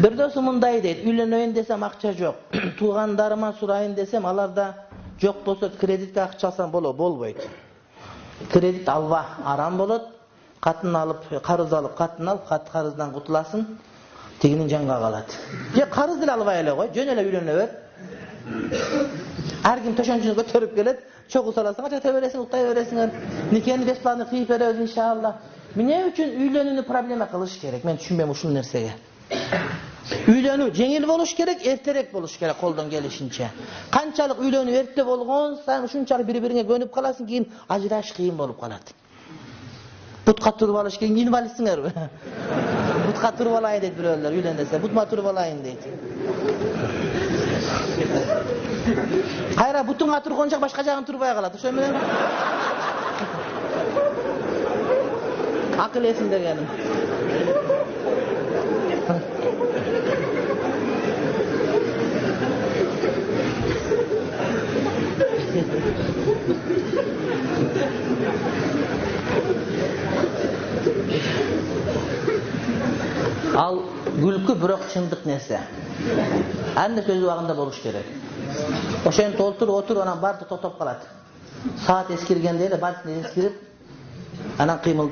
Bir do'stum mындай deydi, үйлөнөйүн desem акча жок. Туугандарыма сурайын desem, аларда жок болсо кредитке акча алсам болбойт. Кредит алба, арам болот. Катын алып, карыз алып, катын алып, карыздан кутуласың, тигинин жанга калат. Же карыз деле албай эле кой, жөн эле үйлөнө бер. Ар ким төшөнчүн көтөрүп келет, чогуу саласың, жата бересиң, уттай бересиңер. Никени бесплатно кыйып беребиз иншалла. Эмне үчүн үйлөнүүнү проблема кылыш керек? Мен түшүнбөйм ушул нерсеге. Үйлөнүү жеңил болуш керек, эртерээк болуш керек колдон келишинче. Канчалык үйлөнүү эрте болгон сайын ушунчалык бири-бириңе көнүп каласың, кийин ажыраш кыйын болуп калат. Бутка туруп алыш керек, инвалидсиңерби? Бутка туруп алайын дейт бирөөлөр, үйлөн десе, бутма туруп алайын дейт. Кайра бутуңа турган жак башка жагын турбай калат, ошо менен акыл эсин дегеним. Ал күлкү бирок чындык нерсе. Анды сөз убагында болуш керек. Ошентип отур, анан барды токтоп калат. Саат эскиргенде эле барды эскирип, анан кыймылдык